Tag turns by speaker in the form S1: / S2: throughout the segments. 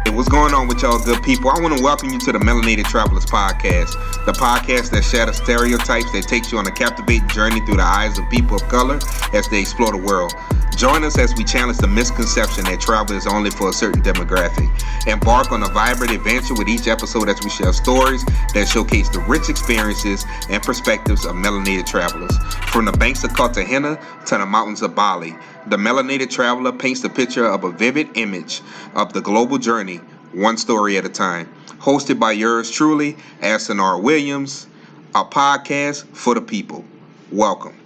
S1: Hey, what's going on with y'all good people? I want to welcome you to the Melanated Travelers Podcast, the podcast that shatters stereotypes that takes you on a captivating journey through the eyes of people of color as they explore the world. Join us as we challenge the misconception that travel is only for a certain demographic. Embark on a vibrant adventure with each episode as we share stories that showcase the rich experiences and perspectives of melanated travelers. From the banks of Cartagena to the mountains of Bali, the Melanated Traveler paints the picture of a vivid image of the global journey, one story at a time. Hosted by yours truly, Aston R. Williams, a podcast for the people. Welcome.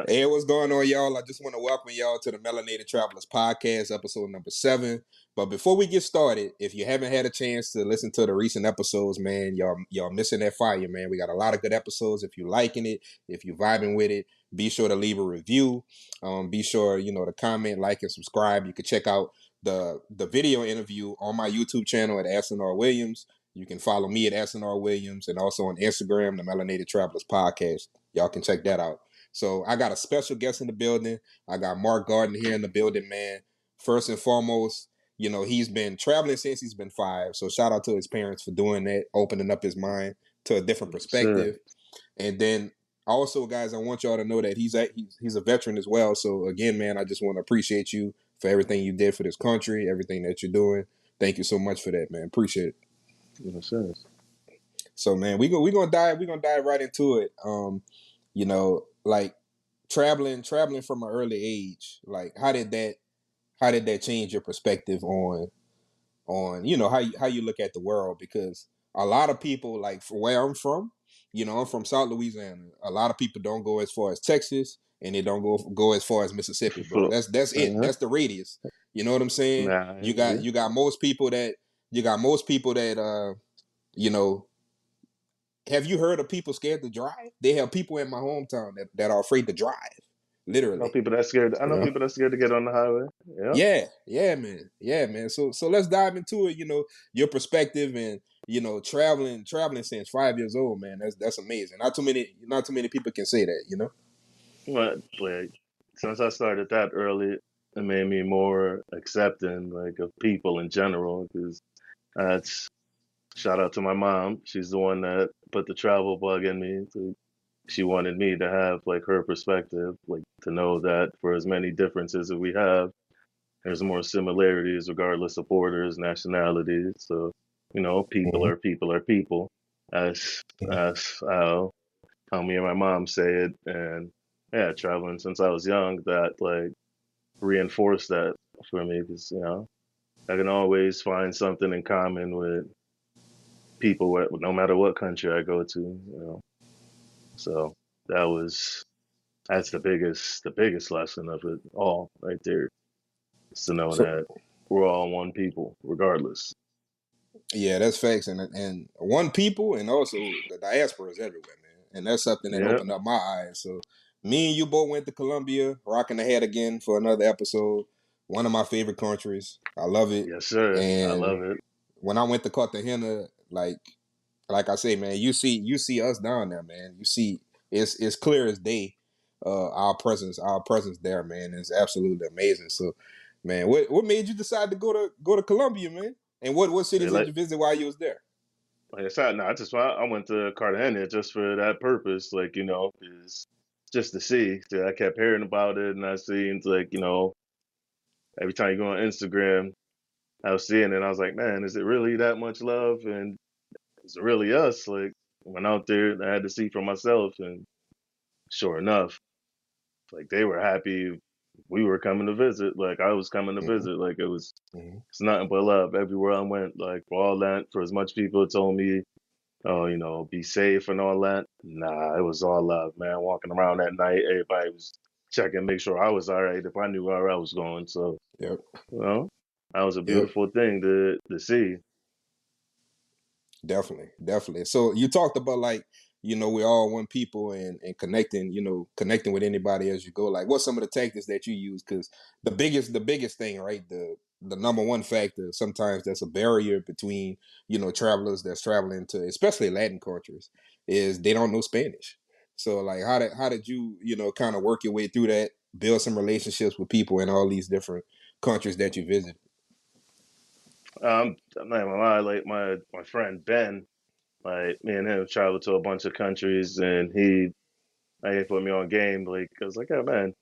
S1: Hey, what's going on, y'all? I just want to welcome y'all to the Melanated Travelers Podcast, episode number 7. But before we get started, if you haven't had a chance to listen to the recent episodes, man, y'all missing that fire, man. We got a lot of good episodes. If you're liking it, if you're vibing with it, be sure to leave a review. Be sure, to comment, like, and subscribe. You can check out the video interview on my YouTube channel at Aston R. Williams. You can follow me at Aston R. Williams and also on Instagram, the Melanated Travelers Podcast. Y'all can check that out. So I got a special guest in the building. I got Mark Garden here in the building, man. First and foremost, he's been traveling since he's been 5. So shout out to his parents for doing that, opening up his mind to a different perspective. Sure. And then also, guys, I want y'all to know that he's a veteran as well. So again, man, I just want to appreciate you for everything you did for this country, everything that you're doing. Thank you so much for that, man. Appreciate it.
S2: Yes, sir.
S1: So, man, we're gonna dive right into it. Like traveling from an early age, like how did that change your perspective on how you look at the world? Because a lot of people, like from where I'm from, I'm from South Louisiana. A lot of people don't go as far as Texas, and they don't go as far as Mississippi, bro. That's it. That's the radius. You know what I'm saying? You got most people that have you heard of people scared to drive? They have people in my hometown that are afraid to drive. Literally.
S2: I know people that scared to get on the highway.
S1: Yeah, man. So let's dive into it. Your perspective and traveling since 5 years old, man. That's amazing. Not too many people can say that.
S2: But like since I started that early, it made me more accepting of people in general. Because that's shout out to my mom. She's the one that put the travel bug in me. She wanted me to have her perspective, to know that for as many differences that we have, there's more similarities regardless of borders, nationalities. So, people are people are people. That's how me and my mom say it. And yeah, traveling since I was young, that reinforced that for me because I can always find something in common with people no matter what country I go to. So that's the biggest lesson of it all right there. Is to know that we're all one people, regardless.
S1: Yeah, that's facts, and one people, and also the diaspora is everywhere, man. And that's something that opened up my eyes. So me and you both went to Colombia, rocking the head again for another episode. One of my favorite countries. I love it.
S2: Yes, sir. And I love it.
S1: When I went to Cartagena, like I say, man, you see us down there, man. You see it's clear as day. Our presence there, man, is absolutely amazing. So, man, what made you decide to go to Colombia, man? And what cities did you visit while you was there?
S2: Like I said, I went to Cartagena just for that purpose, is just to see. So I kept hearing about it, and I seen every time you go on Instagram, I was seeing it. And I was like, man, is it really that much love? And is it really us? Like, I went out there, and I had to see for myself, and sure enough, they were happy we were coming to visit. I was coming to visit. It's nothing but love everywhere I went. For all that, for as much people told me, oh, be safe and all that. Nah, it was all love, man. Walking around that night, everybody was checking, make sure I was all right if I knew where I was going. So,
S1: that
S2: was a beautiful thing to see.
S1: Definitely. So you talked about we're all one people and connecting with anybody as you go. Like, what's some of the tactics that you use? Because the biggest thing, right? The number one factor sometimes that's a barrier between travelers that's traveling to especially Latin countries is they don't know Spanish. So like, how did you kind of work your way through that, build some relationships with people in all these different countries that you visited?
S2: I'm not gonna lie, like my friend Ben, like me and him traveled to a bunch of countries, and he put me on game. Like I was like, oh man,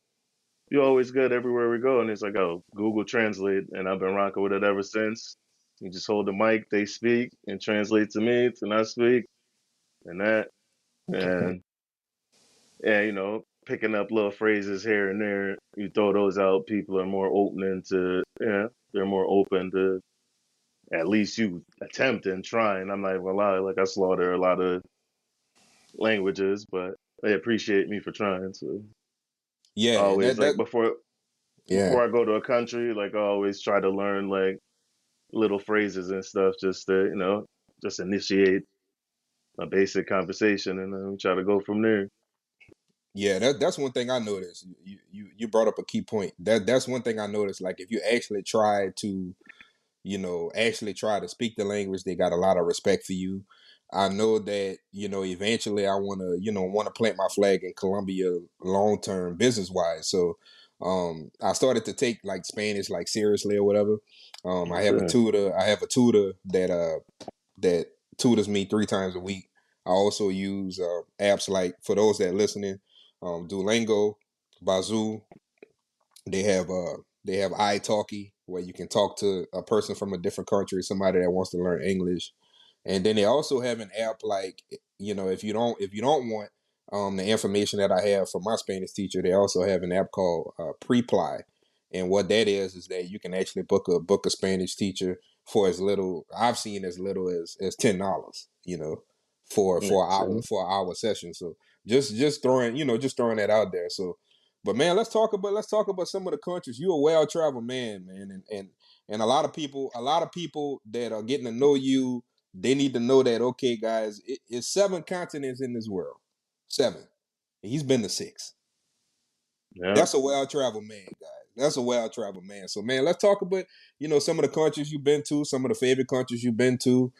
S2: you're always good everywhere we go. And he's like, oh, Google Translate, and I've been rocking with it ever since. You just hold the mic, they speak, and translate to me, and I speak, and that, and picking up little phrases here and there. You throw those out, people are more open to, they're more open to at least you attempt and trying. I'm not even gonna lie, like I slaughter a lot of languages, but they appreciate me for trying. So
S3: Yeah, and
S2: always
S3: that
S2: like
S3: that yeah.
S2: before I go to a country, like I always try to learn like little phrases and stuff just to, just initiate a basic conversation and then we try to go from there.
S3: Yeah, that's one thing I noticed. You brought up a key point. That's one thing I noticed. Like if you actually try to, actually try to speak the language, they got a lot of respect for you. I know that, eventually I want to plant my flag in Colombia long term business wise. So I started to take like Spanish like seriously or whatever. I
S2: Yes,
S3: have a
S2: sir.
S3: tutor. I have a tutor that tutors me 3 times a week. I also use apps like, for those that are listening, Duolingo, Bazoo. They have iTalki, where you can talk to a person from a different country, somebody that wants to learn English. And then they also have an app like, if you don't want the information that I have for my Spanish teacher, they also have an app called Preply. And what that is that you can actually book a Spanish teacher for I've seen as little as $10, for
S2: Yeah,
S3: for an hour
S2: see?
S3: for an hour session. So just throwing that out there. So, but man, let's talk about some of the countries. You're a well traveled man, and a lot of people that are getting to know you, they need to know that, okay, guys, it's 7 continents in this world. 7. He's been to 6.
S2: Yeah.
S3: That's a well-traveled man, guys. That's a well-traveled man. So, man, let's talk about, some of the countries you've been to, some of the favorite countries you've been to.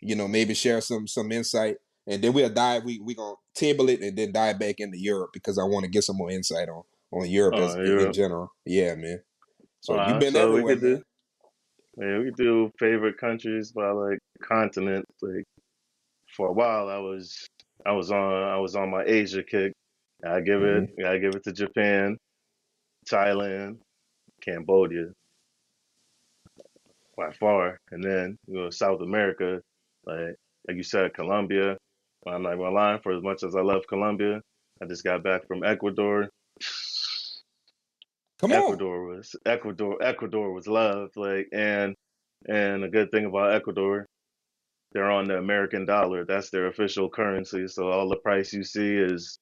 S3: Maybe share some insight. And then we gonna table it and then dive back into Europe because I want to get some more insight on Europe as in
S2: Europe.
S3: general. Yeah, man. So you've been
S2: So we
S3: everywhere,
S2: could
S3: man.
S2: do yeah, we could do favorite countries by like continent. Like for a while I was on my Asia kick.
S3: Hmm.
S2: I give it to Japan, Thailand, Cambodia by far. And then South America, like you said, Colombia. I'm not gonna lie, for as much as I love Colombia, I just got back from Ecuador.
S3: Come on.
S2: Ecuador was love. Like and a good thing about Ecuador, they're on the American dollar. That's their official currency. So all the price you see is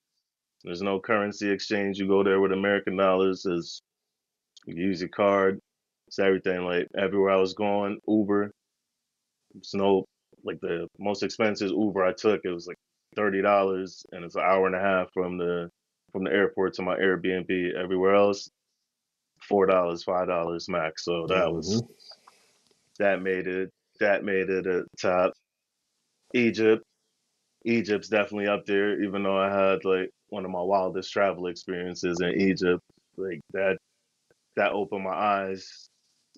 S2: there's no currency exchange. You go there with American dollars, is you use your card. It's everything. Like everywhere I was going, Uber, it's no like the most expensive Uber I took, it was like $30 and it's an hour and a half from the airport to my Airbnb. Everywhere else, $4, $5 max. So
S3: Hmm.
S2: that made it that made it a top. Egypt. Egypt's definitely up there, even though I had like one of my wildest travel experiences in Egypt. Like that opened my eyes.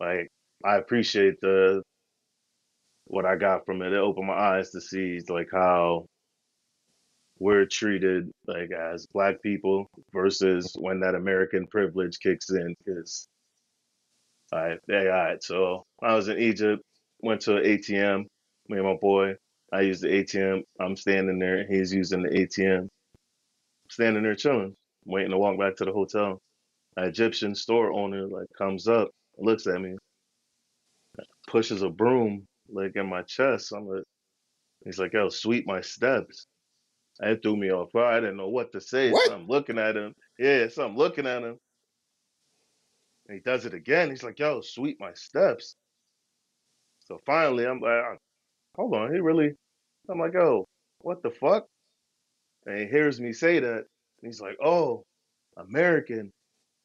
S2: Like I appreciate the what I got from it. It opened my eyes to see like how we're treated like as black people versus when that American privilege kicks in. Because all right. So I was in Egypt, went to an ATM. Me and my boy, I used the ATM. I'm standing there, he's using the ATM. Standing there chilling, waiting to walk back to the hotel. An Egyptian store owner like comes up, looks at me, pushes a broom like in my chest. He's like, "Yo, sweep my steps." That threw me off guard. I didn't know what to say,
S3: What?
S2: so I'm looking at him. Yeah, so I'm looking at him, and he does it again. He's like, "Yo, sweep my steps." So finally, I'm like, "Hold on, he really?" I'm like, "Yo, what the fuck?" And he hears me say that, and he's like, "Oh, American."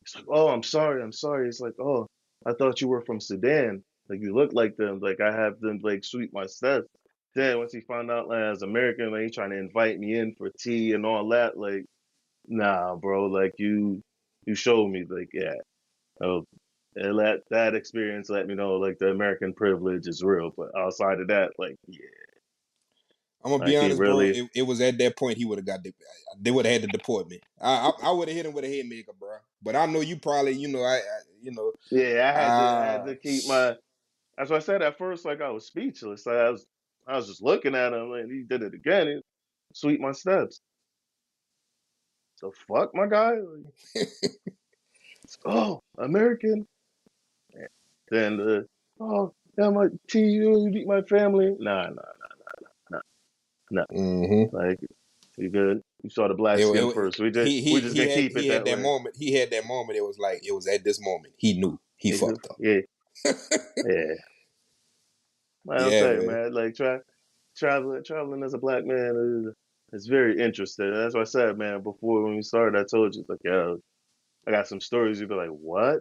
S2: He's like, "Oh, I'm sorry, I'm sorry." It's like, "Oh, I thought you were from Sudan. Like you look like them. Like I have them like sweep my steps." Then once he found out like, as American, like he trying to invite me in for tea and all that. Like, nah, bro. Like you showed me. Like, yeah. Oh. that experience let me know like the American privilege is real. But outside of that, like yeah,
S3: I'm gonna be
S2: like he
S3: honest, bro.
S2: really
S3: It was at that point he would have got they would have had to deport me. I would have hit him with a haymaker, bro. But I know you probably,
S2: yeah. I had
S3: uh,
S2: to keep my. That's why I said at first, like I was speechless. Like, I was just looking at him, and he did it again. He sweep my steps. So fuck my guy. Like, oh, American. Then oh yeah, my you beat my family. Nah, nah.
S3: mm-hmm.
S2: Like you good. You saw the black
S3: it,
S2: skin
S3: it,
S2: first. We just gonna keep
S3: he
S2: it
S3: had
S2: that
S3: that
S2: way.
S3: moment. He had that moment. It was like it was at this moment he knew he fucked up.
S2: Yeah, yeah. I'll tell
S3: Yeah,
S2: you,
S3: man.
S2: man. Like traveling as a black man is very interesting. That's why I said, man. Before when we started, I told you like, yeah, I got some stories. You'd be like, what?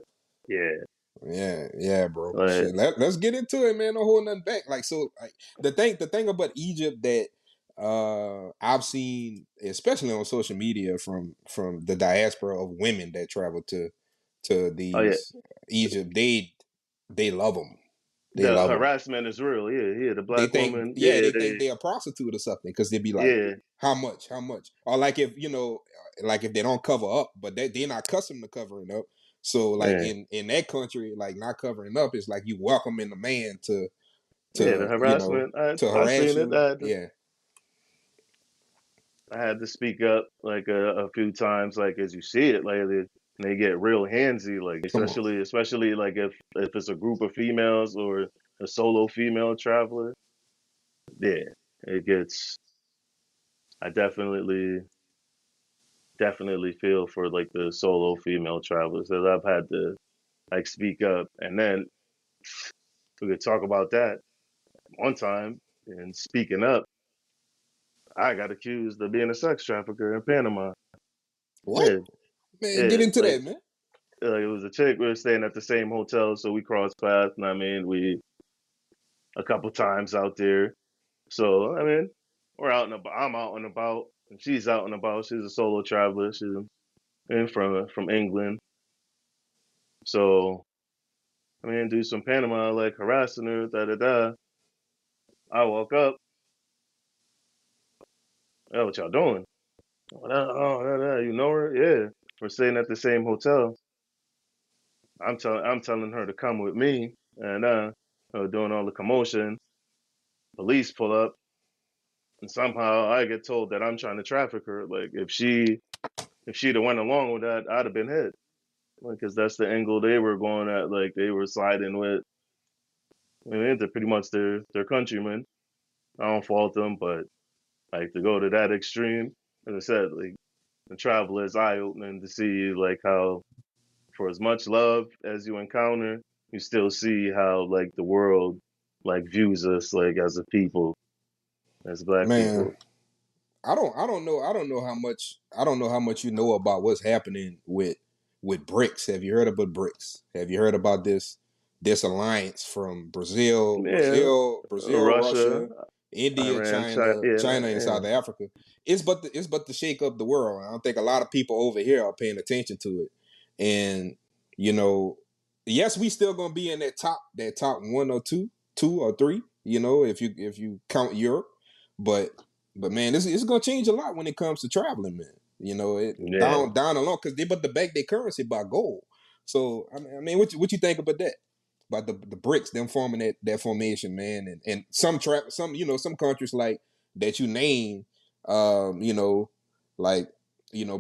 S2: Yeah,
S3: Yeah, bro.
S2: like
S3: Shit, let's get into it, man. Don't hold nothing back. Like so, like the thing about Egypt that I've seen, especially on social media from the diaspora of women that travel to
S2: oh yeah,
S3: these Egypt, they love them. They
S2: the
S3: love them.
S2: harassment is real. Yeah, yeah. The
S3: They
S2: black
S3: think,
S2: woman.
S3: yeah,
S2: Yeah,
S3: they think they're a prostitute or something because they be like,
S2: yeah,
S3: how much, or like if like if they don't cover up, but they're not accustomed to covering up. So like
S2: yeah,
S3: in that country, like not covering up is like you welcoming the man
S2: yeah. The harassment.
S3: to
S2: I
S3: harass
S2: seen it.
S3: you. Yeah,
S2: I had to speak up like a few times, like as you see it, like they get real handsy, like
S3: come on,
S2: especially like if it's a group of females or a solo female traveler, yeah, it gets. I definitely feel for like the solo female travelers that I've had to like speak up, and then we could talk about that one time. And speaking up, I got accused of being a sex trafficker in Panama.
S3: what
S2: Yeah,
S3: man? Get
S2: yeah,
S3: into that, man.
S2: like it was a chick. We were staying at the same hotel, so we crossed paths. And I mean, we a couple times out there. So I mean, we're out and about. I'm out and about, and she's out and about. She's a solo traveler. She's in from England. So I mean, do some Panama like harassing her. Da da da. I walk up. Oh, what y'all doing? Oh, you know her? Yeah, we're staying at the same hotel. I'm telling her to come with me, and doing all the commotion. Police pull up. And somehow I get told that I'm trying to traffic her. Like if she'd have went along with that, I'd have been hit. Because that's the angle they were going at. Like they were siding with. I mean, they're pretty much their countrymen. I don't fault them, but like to go to that extreme, as I said, like the travel is eye opening to see like how for as much love as you encounter, you still see how like the world like views us like as a people, as black
S3: Man,
S2: people.
S3: I don't know how much you know about what's happening with BRICS. Have you heard about BRICS? Have you heard about this alliance from
S2: Yeah, Russia,
S3: Russia, India,
S2: Iran, China,
S3: China, and
S2: yeah,
S3: South Africa? It's but to shake up the world. I don't think a lot of people over here are paying attention to it. And you know, yes, we still gonna be in that top one or two or three. You know, if you count Europe, but man, this is gonna change a lot when it comes to traveling, man. You know, it
S2: yeah.
S3: down along because they but the back their currency by gold. So I mean, what you think about that? About the BRICS, them forming that formation, man, and some some countries like that you name, you know, like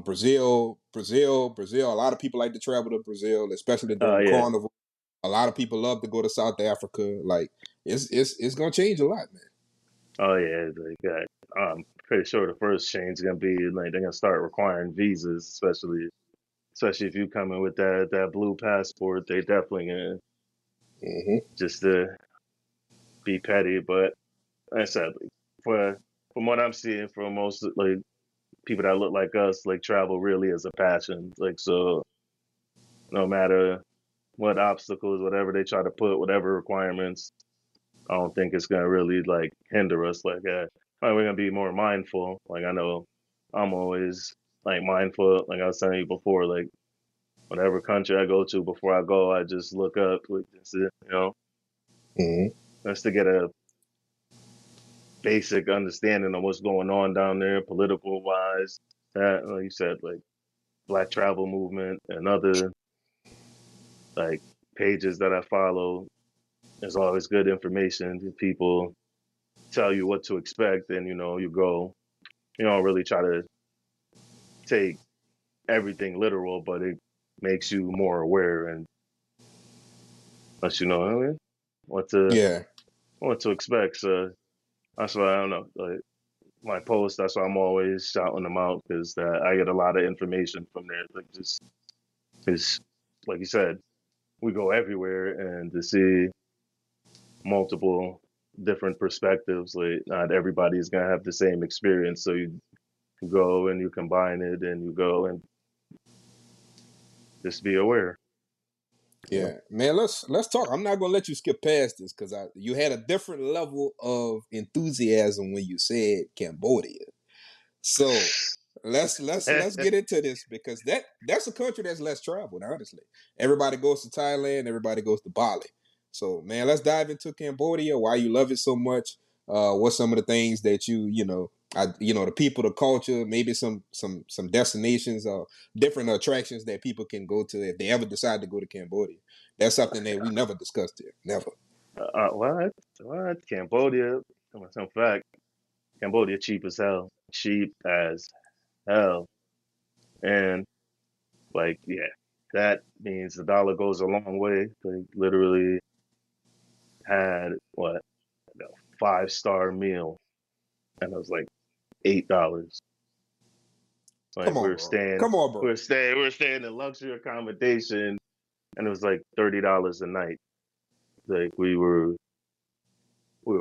S3: Brazil. A lot of people like to travel to Brazil, especially during
S2: Yeah.
S3: Carnival. A lot of people love to go to South Africa. Like it's gonna change a lot, man.
S2: Oh yeah. Like I'm pretty sure the first change is gonna be like they're gonna start requiring visas, especially if you come in with that blue passport. They definitely gonna
S3: Hmm.
S2: just to be petty. But like I said, like, for from what I'm seeing, for most like people that look like us, like travel really is a passion. Like so, no matter what obstacles, whatever they try to put, whatever requirements, I don't think it's gonna really like hinder us. Like, we're gonna be more mindful. Like, I know I'm always like mindful. Like I was telling you before, like whatever country I go to, before I go, I just look up, like,
S3: Mm-hmm.
S2: just to get a basic understanding of what's going on down there, political wise. That, like you said, like Black Travel Movement and other like pages that I follow. There's always good information. People tell you what to expect, and you go. You don't really try to take everything literal, but it makes you more aware and lets you know, what to
S3: Yeah,
S2: what to expect. So that's why I don't know. Like my posts, that's why I'm always shouting them out, because I get a lot of information from there. Like just like you said, we go everywhere, and to see multiple different perspectives, like not everybody's gonna have the same experience. So you go and you combine it, and you go and just be aware.
S3: yeah, man. Let's talk. I'm not gonna let you skip past this because you had a different level of enthusiasm when you said Cambodia. So let's get into this because that's a country that's less traveled. Honestly, everybody goes to Thailand, everybody goes to Bali. So man, let's dive into Cambodia. Why you love it so much? What's some of the things that the people, the culture, maybe some destinations or different attractions that people can go to if they ever decide to go to Cambodia. That's something that we never discussed here. Never.
S2: What? What? Cambodia? Some fact. Cambodia cheap as hell. Cheap as hell. And like, yeah, that means the dollar goes a long way. They literally had what, a 5-star meal, and it was like $8. Like
S3: Come on, bro. Come on, bro.
S2: we were staying in luxury accommodation, and it was like $30 a night. Like we were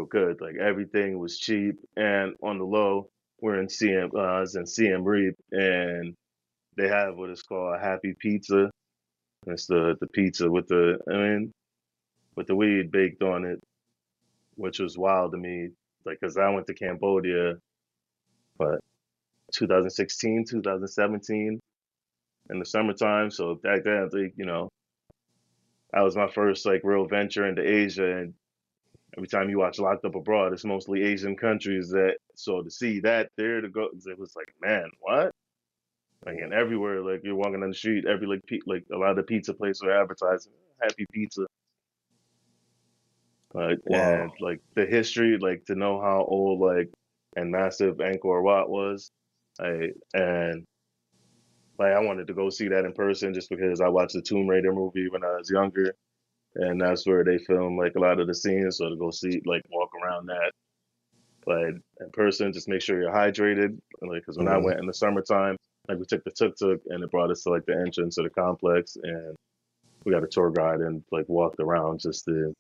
S2: good. Like everything was cheap and on the low. We're in I was in Siem Reap, and they have what is called a happy pizza. It's the pizza with with the weed baked on it, which was wild to me. Like, cause I went to Cambodia, but 2016, 2017 in the summertime. So back then, I think, that was my first like real venture into Asia. And every time you watch Locked Up Abroad, it's mostly Asian countries so to see that there, to go, it was like, man, what? Like, and everywhere, like you're walking on the street, every like a lot of the pizza places are advertising happy pizza. And
S3: Wow.
S2: like the history, like to know how old like and massive Angkor Wat was, and like I wanted to go see that in person just because I watched the Tomb Raider movie when I was younger, and that's where they filmed like a lot of the scenes. So to go see, like, walk around that, but in person, just make sure you're hydrated. Like, because when I
S3: Mhm.
S2: went in the summertime, like we took the tuk tuk and it brought us to like the entrance of the complex, and we got a tour guide and like walked around just to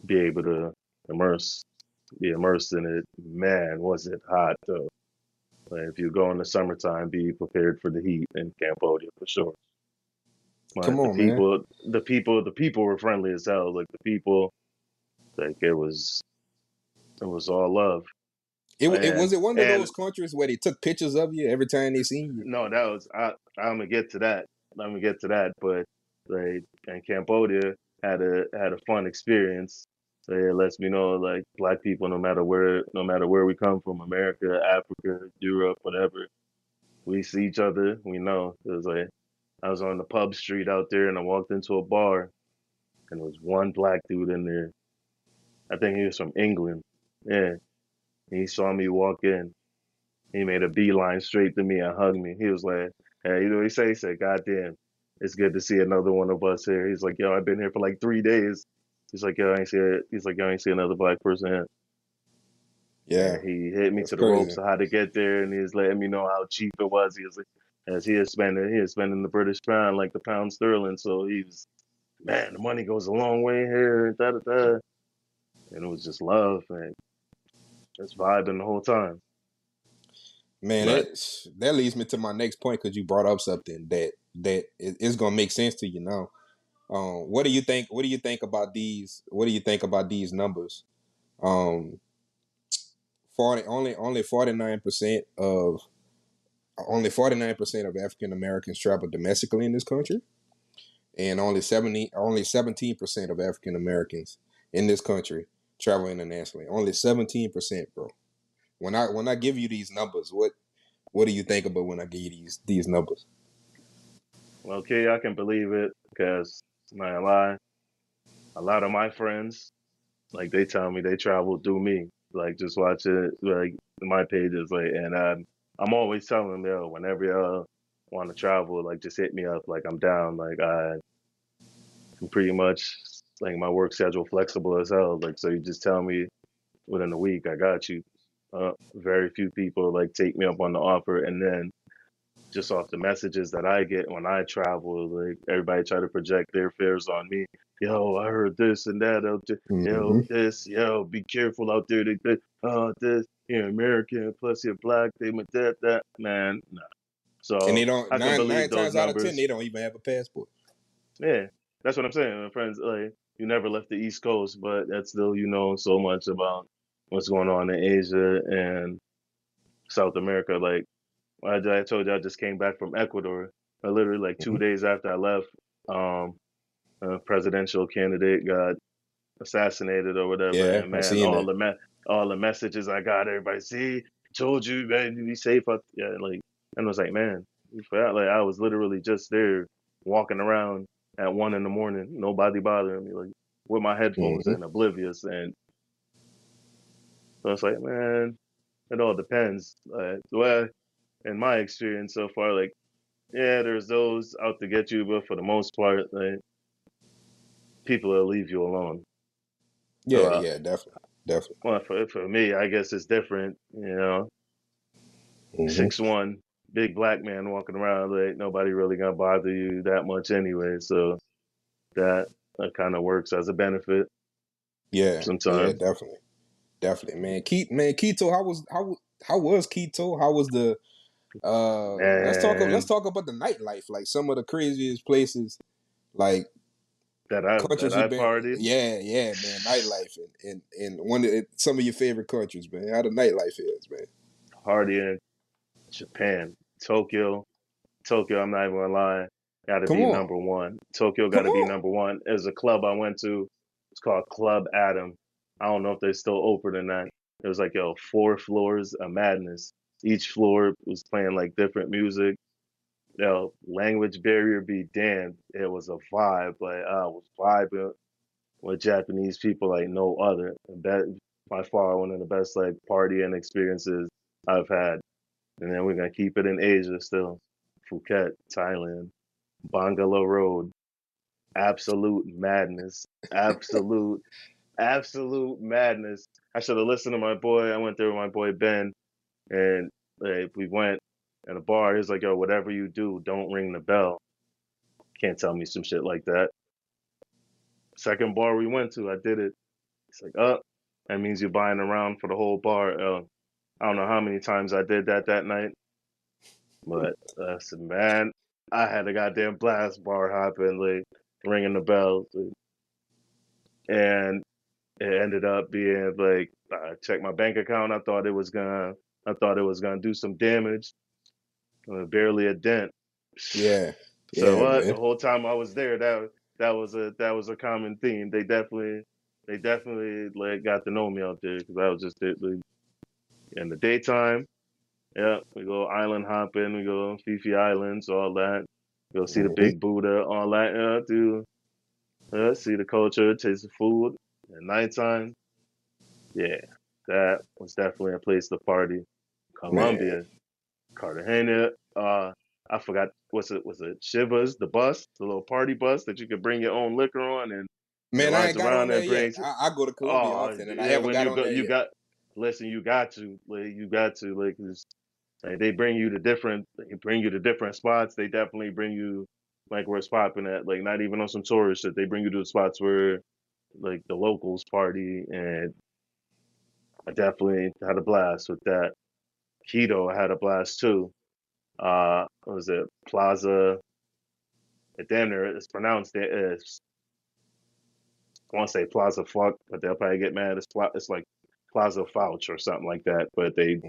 S2: be able to immerse, be immersed in it. Man, was it hot though! Like, if you go in the summertime, be prepared for the heat in Cambodia for sure.
S3: Come
S2: But
S3: on, man.
S2: the people were friendly as hell. Like the people, like it was all love.
S3: It
S2: And
S3: was it one of
S2: and
S3: those countries where they took pictures of you every time they seen you.
S2: no, that was I'm gonna get to that. I'm gonna get to that. But like, in Cambodia, had a fun experience. So it lets me know, like, black people, no matter where we come from, America, Africa, Europe, whatever, we see each other. We know. It was like I was on the pub street out there, and I walked into a bar, and there was one black dude in there. I think he was from England. Yeah, and he saw me walk in. He made a beeline straight to me and hugged me. He was like, "Hey, you know what he said? He said, God damn, it's good to see another one of us here." He's like, "Yo, I've been here for like 3 days." He's like, "Yo, I ain't see it." He's like, "Yo, I ain't see another black person here."
S3: Yeah,
S2: And he hit me
S3: that's
S2: to the
S3: crazy.
S2: ropes of how to get there, and he was letting me know how cheap it was. He was like, as he is spending the British pound like the pound sterling. So he was, man, the money goes a long way here, da da da. And it was just love, and just vibing the whole time.
S3: Man,
S2: But
S3: that leads me to my next point because you brought up something that is gonna make sense to you now. What do you think? What do you think about these? What do you think about these numbers? Um, 49% of only 49% of African Americans travel domestically in this country, and only 17% of African Americans in this country travel internationally. Only 17%, bro. When I give you these numbers, what do you think about when I give you these numbers?
S2: Okay, I can believe it because, not gonna lie, a lot of my friends, like they tell me they travel through me. Like just watch it, like my pages, like, and I'm always telling them, yo, whenever y'all want to travel, like just hit me up. Like I'm down. Like I'm pretty much like my work schedule flexible as hell. Like so, you just tell me within a week, I got you. Very few people like take me up on the offer, and then just off the messages that I get when I travel, like everybody try to project their fears on me. Yo, I heard this and that out there. Yo,
S3: Mm-hmm.
S2: this, yo, be careful out there. This, you're American, plus you're black. They that, man. Nah.
S3: And
S2: So
S3: they don't
S2: I can
S3: nine
S2: believe those
S3: times out of 10
S2: numbers.
S3: they don't even have a passport.
S2: Yeah, that's what I'm saying. My friends, like, you never left the East Coast, but that's still, you know, so much about what's going on in Asia and South America. Like, I told you I just came back from Ecuador. I literally like
S3: Mm-hmm.
S2: 2 days after I left, a presidential candidate got assassinated or whatever.
S3: Yeah,
S2: And
S3: I
S2: man,
S3: seen that.
S2: all the messages I got, everybody see, told you, man, you be safe out. Yeah, like, and I was like, man, you forgot, like I was literally just there walking around at 1 in the morning, nobody bothering me, like with my headphones
S3: Mm-hmm.
S2: in, oblivious. And so it's like, man, it all depends. Well, in my experience so far, like, yeah, there's those out to get you, but for the most part, like, people will leave you alone. So,
S3: Yeah, yeah, definitely.
S2: well, for me, I guess it's different. You know,
S3: Mm-hmm.
S2: 6'1", big black man walking around, like nobody really gonna bother you that much anyway. So that kind of works as a benefit
S3: Yeah, yeah,
S2: sometimes.
S3: definitely, man. Quito, how was Quito? How was the let's
S2: Man,
S3: talk about the nightlife, like some of the craziest places, like
S2: that
S3: countries
S2: I
S3: you've been.
S2: partied,
S3: Yeah, man, nightlife and some of your favorite countries, man. How the nightlife is, man.
S2: partying, Japan, Tokyo. Tokyo, I'm not even gonna lie, got to
S3: Come
S2: be
S3: on,
S2: number one. Tokyo got
S3: come
S2: to be
S3: on.
S2: number one. There's a club I went to. It's called Club Adam. I don't know if they're still open or not. It was like, yo, 4 floors of madness. Each floor was playing like different music. Yo, language barrier be damned. It was a vibe. Like I was vibing with Japanese people like no other. And that by far one of the best like partying experiences I've had. And then we're gonna keep it in Asia still. Phuket, Thailand, Bangala Road, absolute madness. Absolute madness. I should have listened to my boy. I went there with my boy Ben, and like, we went at a bar. He was like, yo, whatever you do, don't ring the bell. Can't tell me some shit like that. Second bar we went to, I did it. It's like, oh, that means you're buying around for the whole bar. I don't know how many times I did that night, but man, I had a goddamn blast bar hopping, like ringing the bells, and it ended up being like I checked my bank account. I thought it was gonna do some damage, barely a dent.
S3: Yeah,
S2: So
S3: yeah,
S2: what? The
S3: man.
S2: whole time I was there, that was a common theme. They definitely like got to know me out there because I was just there, like, in the daytime. Yeah, we go island hopping, we go Fifi Islands, all that. Go see the
S3: Mm-hmm.
S2: big Buddha, all that. Yeah, see the culture, taste the food. At nighttime, yeah, that was definitely a place to party.
S3: Man,
S2: Colombia, Cartagena. I forgot was it Shivas, the bus, the little party bus that you could bring your own liquor on and it
S3: man, I
S2: rides
S3: ain't got on
S2: around
S3: there
S2: and
S3: yet.
S2: brings.
S3: I go to Colombia
S2: Oh
S3: often, and I
S2: yeah,
S3: haven't
S2: when
S3: got
S2: you
S3: on
S2: go,
S3: there
S2: you
S3: yet.
S2: got. Listen, you got to, you got to, like, 'cause, like, they bring you to different spots. They definitely bring you like where it's popping at. Like not even on some tourist shit. They bring you to the spots where like the locals party, and I definitely had a blast with that. Quito, I had a blast too. What was it Plaza? Damn near it's pronounced it is. I want to say Plaza Fuck, but they'll probably get mad. It's like Plaza Fouch or something like that. But they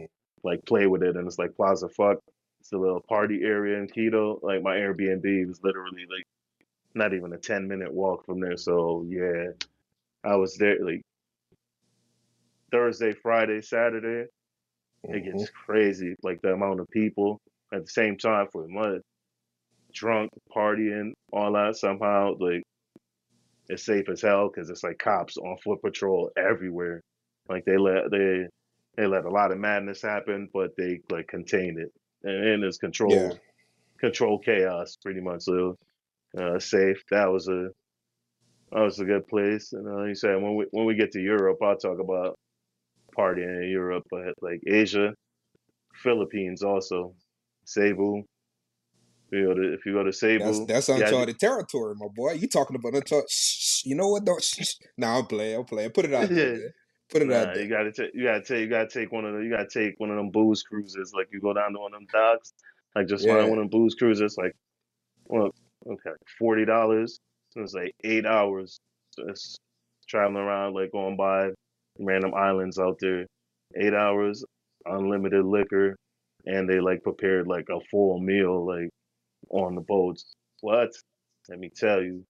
S2: like play with it, and it's like Plaza Fuck. It's a little party area in Quito. Like my Airbnb was literally like not even a 10-minute walk from there. So yeah, I was there like Thursday, Friday, Saturday. It
S3: Mm-hmm.
S2: gets crazy, like the amount of people at the same time for a month, drunk, partying, all that. Somehow, like it's safe as hell because it's like cops on foot patrol everywhere. Like they let a lot of madness happen, but they like contain it, and it's
S3: Yeah.
S2: control chaos pretty much. So safe. That was a good place. And you said when we get to Europe, I'll talk about partying in Europe, but like Asia, Philippines also, Cebu. If you go to Cebu,
S3: That's
S2: yeah,
S3: uncharted territory, my boy. You talking about uncharted? You know what? Don't. Nah, I'm playing. I'm playing. Put it out there,
S2: yeah.
S3: man. Put it out
S2: Nah,
S3: there.
S2: you gotta take you gotta take one of them booze cruises. Like you go down to one of them docks, like just find
S3: Yeah.
S2: one of them booze cruises. Like, well, okay, $40. So it's like 8 hours. So it's traveling around, like going by random islands out there. 8 hours, unlimited liquor, and they like prepared like a full meal like on the boats. What? Let me tell you,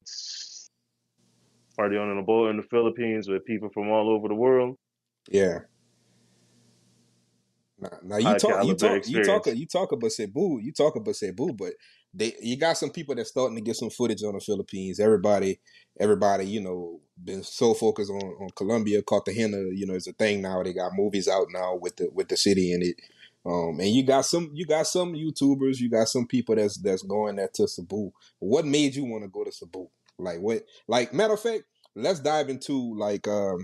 S2: party on a boat in the Philippines with people from all over the world.
S3: Yeah. Now
S2: High caliber experience.
S3: you talk about Cebu, but you got some people that's starting to get some footage on the Philippines. Everybody, been so focused on Colombia, Cartagena, it's a thing now. They got movies out now with the city in it. And you got some YouTubers, you got some people that's going there to Cebu. What made you want to go to Cebu? Like what? Like matter of fact, let's dive into like how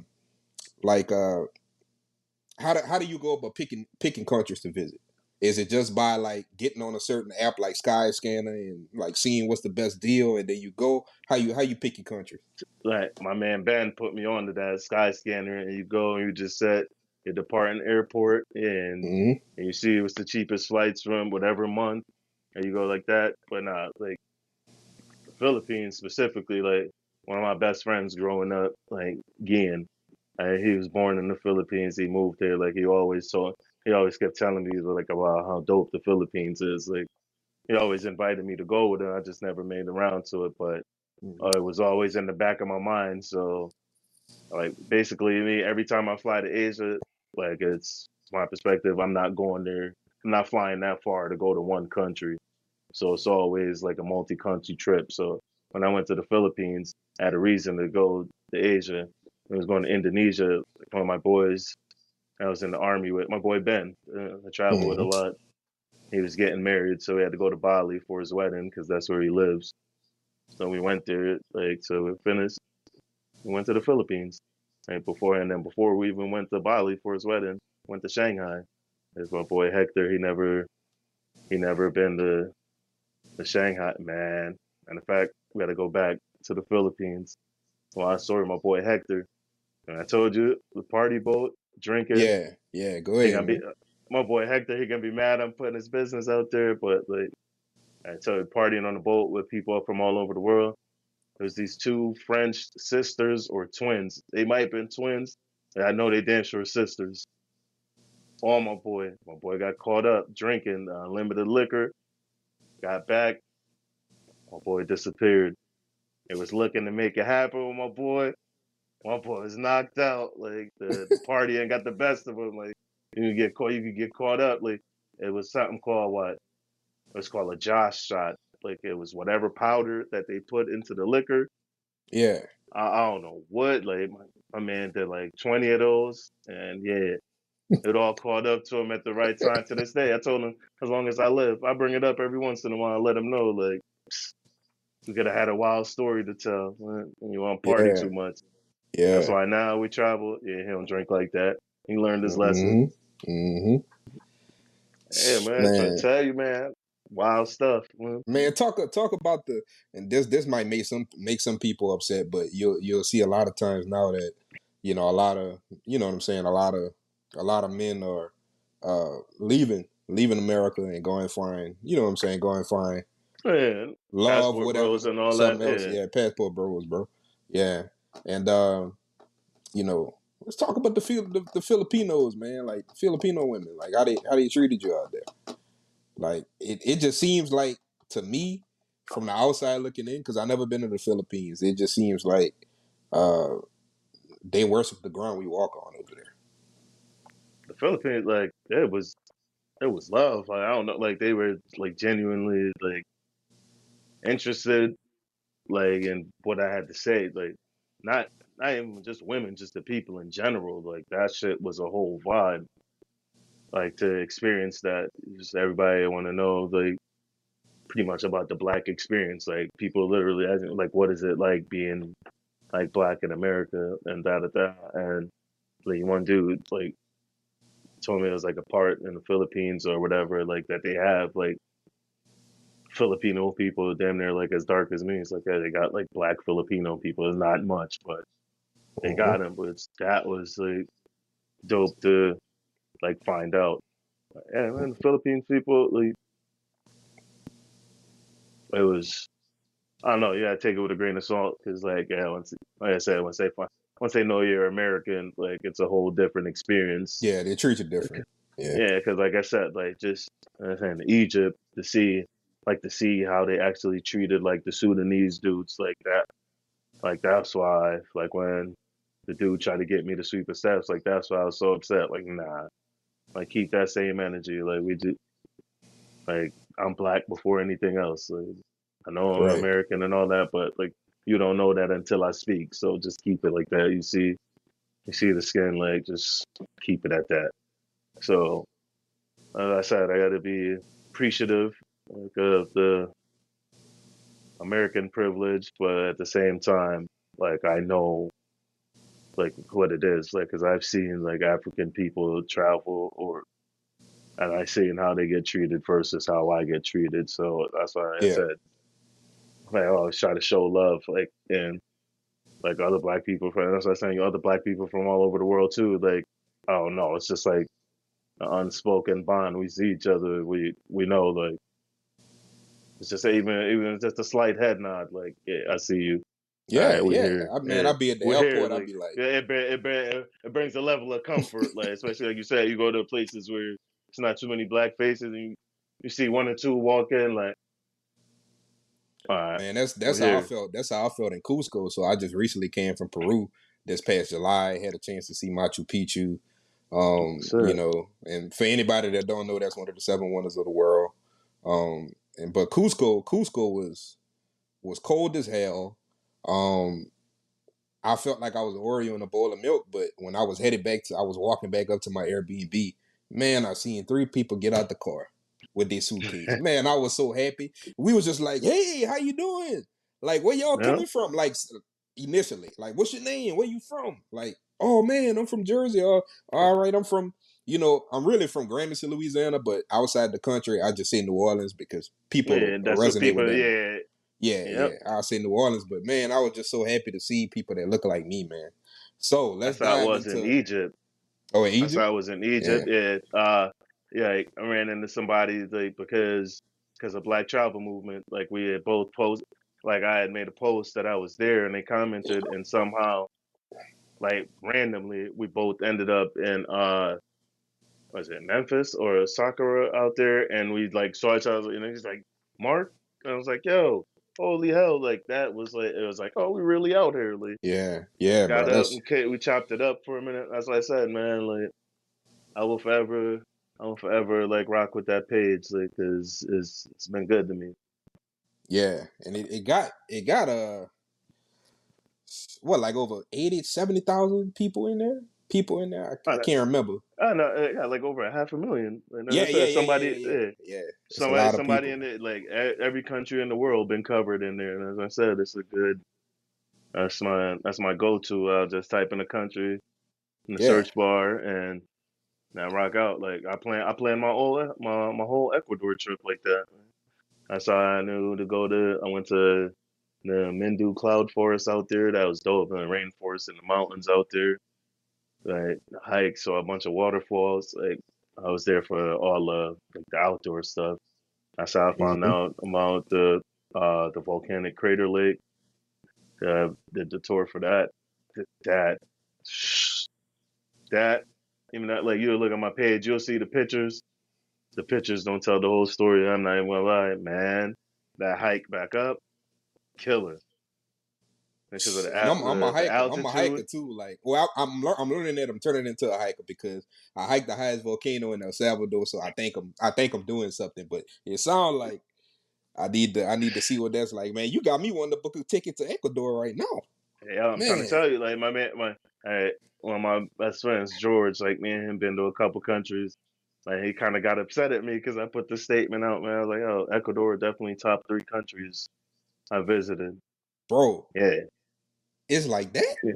S3: do you go about picking countries to visit? Is it just by like getting on a certain app like Skyscanner and like seeing what's the best deal and then you go? How you pick your country?
S2: Like my man Ben put me on to that sky scanner, and you go and you just set your departing airport,
S3: Mm-hmm.
S2: and you see what's the cheapest flights from whatever month, and you go like that. But nah, like the Philippines specifically, like one of my best friends growing up, like Gian, he was born in the Philippines. He moved here. Like he always kept telling me like about how dope the Philippines is. Like he always invited me to go with him. I just never made around to it, but it was always in the back of my mind. So like basically me, every time I fly to Asia, like it's my perspective. I'm not going there. I'm not flying that far to go to one country. So it's always like a multi-country trip. So when I went to the Philippines, I had a reason to go to Asia. I was going to Indonesia. One of my boys I was in the army with, my boy Ben. I travel with a
S3: Mm-hmm.
S2: lot. He was getting married, so we had to go to Bali for his wedding because that's where he lives. So we went there. Like so, we finished. We went to the Philippines. Right before, and then before we even went to Bali for his wedding, went to Shanghai. There's my boy Hector. He never been to Shanghai, man. And in fact, we got to go back to the Philippines. Well, I saw my boy Hector, and I told you the party boat drinking.
S3: Yeah, yeah. Go
S2: He
S3: ahead,
S2: gonna be
S3: man.
S2: my boy Hector. He gonna be mad I'm putting his business out there, but like I tell you, partying on the boat with people from all over the world. There's these two French sisters or twins. They might have been twins. I know they damn sure sisters. Oh my boy. My boy got caught up drinking unlimited liquor. Got back. My boy disappeared. It was looking to make it happen with my boy. My boy was knocked out. Like the party ain't got the best of him. Like you could get caught up. Like it was something called what? It was called a Josh shot. Like it was whatever powder that they put into the liquor.
S3: Yeah,
S2: I don't know what. Like my man did like 20 of those, and yeah, it all caught up to him at the right time. To this day, I told him as long as I live, I bring it up every once in a while. Let him know like we could have had a wild story to tell when you want to party
S3: yeah,
S2: too much. That's
S3: yeah.
S2: why now we travel. Yeah, he don't drink like that. He learned his lesson.
S3: Mm-hmm. Mm-hmm.
S2: Hey man, trying to
S3: Man,
S2: tell you, man, wild stuff. Man.
S3: man, talk about and this might make some people upset, but you'll see a lot of times now that a lot of what I'm saying, a lot of men are leaving America and going find what I'm saying, going find
S2: Man,
S3: love,
S2: passport
S3: whatever,
S2: bros and all that.
S3: something else.
S2: Yeah.
S3: Yeah, passport bros, bro. Yeah, and let's talk about the Filipinos, man. Like Filipino women, like how they treated you out there. Like it just seems like to me from the outside looking in, because I never been to the Philippines. It just seems like they worship the ground we walk on over there.
S2: The Philippines, like it was love. Like I don't know, like they were like genuinely like interested, like in what I had to say. Like not not even just women, just the people in general. Like that shit was a whole vibe. Like to experience that, just everybody want to know like pretty much about the black experience. Like people literally asking like, what is it like being like black in America and da da da. And like one dude like told me it was like a part in the Philippines or whatever, like that they have like Filipino people damn near like as dark as me. It's like, yeah, they got like black Filipino people. It's not much, but they
S3: Mm-hmm.
S2: got them. But that was like dope to like find out. Like, yeah, man, the Philippine people, like it was. I don't know. You gotta take it with a grain of salt because, like, yeah, like I said, once they know you're American, like it's a whole different experience.
S3: Yeah, they treat you different. Yeah.
S2: Yeah, because like I said, like just I'm saying Egypt to see how they actually treated like the Sudanese dudes like that. Like that's why like when the dude tried to get me to sweep the steps, like that's why I was so upset. Like nah, like keep that same energy. Like we just like I'm black before anything else. Like I know I'm
S3: Right.
S2: American and all that, but like you don't know that until I speak. So just keep it like that. You see the skin, like just keep it at that. So as I said, I got to be appreciative like, of the American privilege, but at the same time, like I know like what it is, like because I've seen like African people travel or and I seen how they get treated versus how I get treated. So that's why I
S3: Yeah.
S2: said like I always try to show love, like and like other black people from that's what I'm saying, other black people from all over the world too. Like I don't know, it's just like an unspoken bond. We see each other, we know like. It's just even just a slight head nod, like yeah, I see you. All
S3: Yeah,
S2: right, we're
S3: yeah.
S2: here.
S3: Man,
S2: Yeah,
S3: I'd be at the
S2: we're here.
S3: airport. I'd
S2: Like
S3: be like,
S2: yeah, it brings a level of comfort, like especially like you said, you go to places where it's not too many black faces, and you see one or two walk in, like all right,
S3: man,
S2: we're
S3: that's how I
S2: here.
S3: felt. That's how I felt in Cusco. So I just recently came from Peru this past July. Had a chance to see Machu Picchu.
S2: So
S3: And for anybody that don't know, that's one of the seven wonders of the world. But Cusco was cold as hell. Um, I felt like I was an Oreo in a bowl of milk, but when I was I was walking back up to my Airbnb, man, I seen three people get out the car with their suitcase. Man, I was so happy. We was just like, hey, how you doing? Like, where y'all
S2: yeah,
S3: coming from? Like, initially, like, what's your name? Where you from? Like, oh man, I'm from Jersey. All right, I'm from, I'm really from Gramercy, Louisiana, but outside the country, I just say New Orleans because
S2: yeah,
S3: people
S2: that's what
S3: resonate with
S2: people.
S3: that.
S2: Yeah,
S3: Yeah,
S2: yep.
S3: yeah. I'll say New Orleans, but man, I was just so happy to see people that look like me, man. So let's
S2: That's how it
S3: dive
S2: was in
S3: into
S2: Egypt.
S3: in
S2: That's how
S3: Egypt.
S2: it was in
S3: Yeah,
S2: Egypt. Yeah, yeah. Like, I ran into somebody like because of Black Travel Movement. Like we had both post. Like I had made a post that I was there, and they commented, and somehow, like randomly, we both ended up in was it Memphis or Sakura out there, and we like saw each other, and he's like, Mark, and I was like, yo, holy hell, like that was like it was like, oh, we really out here, like
S3: yeah,
S2: got
S3: bro.
S2: up
S3: That's
S2: and we chopped it up for a minute. That's what I said, man. Like I will forever, like rock with that page, like because it's been good to me.
S3: yeah, and it got what, like over 80, 70,000 people in there. People in there. I can't remember.
S2: I know, yeah, like over 500,000. And
S3: Yeah,
S2: that's
S3: yeah, yeah, yeah,
S2: somebody,
S3: yeah, yeah.
S2: yeah,
S3: Yeah, it's a lot of
S2: somebody
S3: people.
S2: in it, like every country in the world been covered in there. And as I said, it's a good. That's my go-to. I'll just type in a country in the
S3: Yeah,
S2: search bar and now rock out. Like I plan my whole Ecuador trip like that. That's how I knew to go to. I went to the Mindu Cloud Forest out there. That was dope. And the rainforest and the mountains out there. Like hike, so a bunch of waterfalls. Like I was there for all like the outdoor stuff. That's how I found
S3: hmm
S2: out about the volcanic crater lake. Did the tour for that. That that even that like you look at my page, you'll see the pictures. the pictures don't tell the whole story. I'm not even gonna lie, man. That hike back up, killer. Because of
S3: And I'm a
S2: the
S3: hiker. I'm a hiker
S2: altitude.
S3: too. Like, well, I'm learning that I'm turning into a hiker because I hiked the highest volcano in El Salvador. So I think I'm doing something. But it sounds like I need to see what that's like, man. You got me wanting to book a ticket to Ecuador right now,
S2: Yeah, I'm trying to
S3: man.
S2: tell you, like one of my best friends, George, like me and him been to a couple countries. Like he kind of got upset at me because I put the statement out, man. I was like, oh, Ecuador definitely top 3 countries I visited.
S3: Bro,
S2: Yeah,
S3: it's like that.
S2: yeah,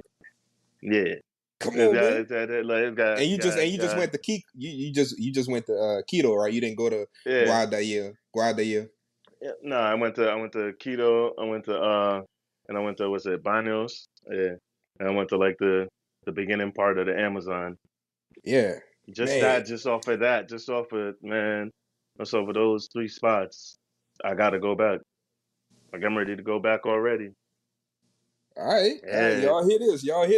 S2: yeah.
S3: Come
S2: It's
S3: on,
S2: got,
S3: man.
S2: it's got, like, it's got,
S3: And you just went to you just went to Quito, right? You didn't go to
S2: yeah.
S3: Guadalajara.
S2: Yeah, no, I went to Quito. I went to what's it, Banos? Yeah, and I went to like the beginning part of the Amazon.
S3: Yeah,
S2: Just
S3: man.
S2: that, just off of man, just off of those 3 spots. I gotta go back. Like I'm ready to go back already.
S3: All right,
S2: Yeah,
S3: y'all hear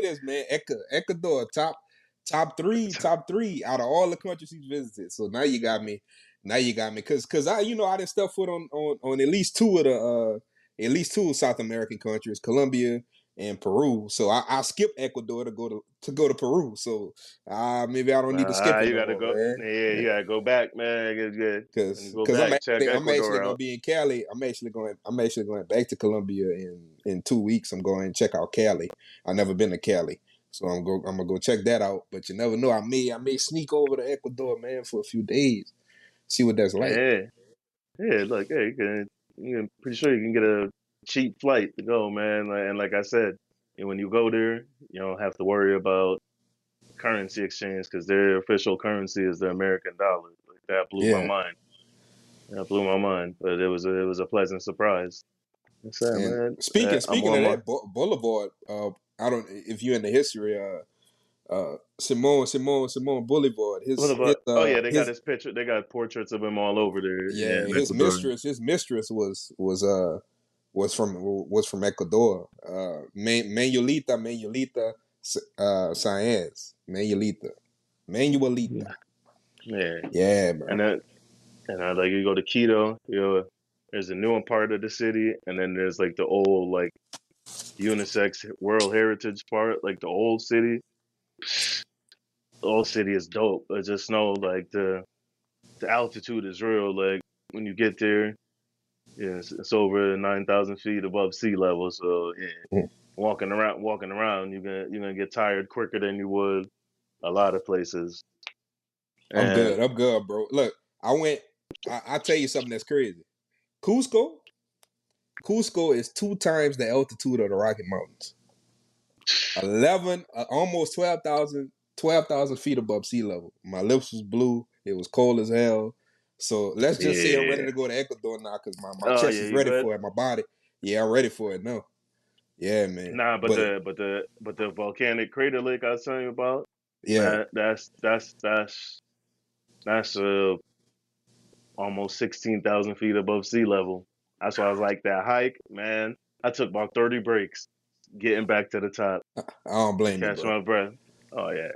S3: this, man. Ecuador, top three out of all the countries he's visited. So now you got me, cause I I didn't step foot on at least at least two of South American countries, Colombia and Peru. So I skipped Ecuador to go to Peru. So maybe I don't need to skip
S2: nah,
S3: it
S2: you
S3: no
S2: gotta
S3: more,
S2: go.
S3: man.
S2: Yeah, you gotta go back, man. Yeah, when you go
S3: Cause
S2: back, check
S3: I'm actually
S2: Ecuador
S3: gonna
S2: out.
S3: be in Cali. I'm actually going back to Colombia in 2 weeks. I'm going to check out Cali. I've never been to Cali, so I'm gonna go check that out. But you never know. I may sneak over to Ecuador, man, for a few days. See what that's like.
S2: Yeah, yeah. Look, yeah, pretty sure you can get a cheap flight to go, man. And like I said, when you go there, you don't have to worry about currency exchange because their official currency is the American dollar. Like that blew my
S3: Yeah.
S2: mind. That blew my mind, but it was a pleasant surprise. I said,
S3: And
S2: man, I'm
S3: speaking of
S2: on my
S3: that Boulevard, I don't if you're in the history, Simon Boulevard,
S2: what about? Oh yeah, they got his picture. They got portraits of him all over there. Yeah,
S3: yeah,
S2: in Ecuador.
S3: his mistress was from Ecuador. Manuelita Manuelita.
S2: Yeah,
S3: Yeah, bro.
S2: and then like you go to Quito, there's a newer part of the city, and then there's like the old like unisex World Heritage part, like the old city. The old city is dope. I just know like the altitude is real. Like when you get there, yeah, it's over 9,000 feet above sea level. So yeah, walking around, you're gonna get tired quicker than you would a lot of places.
S3: I'm
S2: And
S3: good. I'm good, bro. Look, I went. I tell you something that's crazy. Cusco, Cusco is 2 times the altitude of the Rocky Mountains. 11, almost 12,000 feet above sea level. My lips was blue. It was cold as hell. So let's just say I'm ready
S2: yeah,
S3: to go to Ecuador now because my
S2: oh
S3: chest
S2: yeah,
S3: is
S2: you
S3: ready
S2: good?
S3: for it. My body, yeah, I'm ready for it now. Yeah, man.
S2: Nah, but
S3: But
S2: the volcanic crater lake I was telling you about,
S3: yeah,
S2: that's almost 16,000 feet above sea level. That's why I was like that hike, man. I took about 30 breaks getting back to the top
S3: I don't
S2: to
S3: blame you,
S2: catch
S3: bro.
S2: my breath. Oh yeah,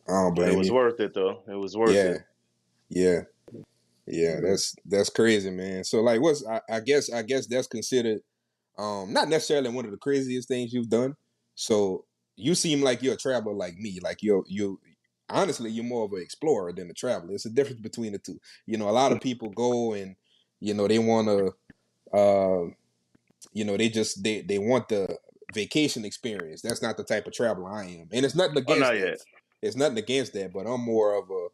S3: I don't
S2: but it
S3: blame
S2: was
S3: you.
S2: worth it though. It was worth
S3: Yeah,
S2: it.
S3: yeah, yeah.
S2: Mm.
S3: That's crazy, man. So like, I guess that's considered not necessarily one of the craziest things you've done. So you seem like you're a traveler like me. Like you honestly you're more of an explorer than a traveler. It's a difference between the two. A lot of people go and they want to they want the vacation experience. That's not the type of traveler I am. And it's nothing
S2: Oh,
S3: against
S2: not
S3: that.
S2: yet.
S3: It's nothing against that, but I'm more of a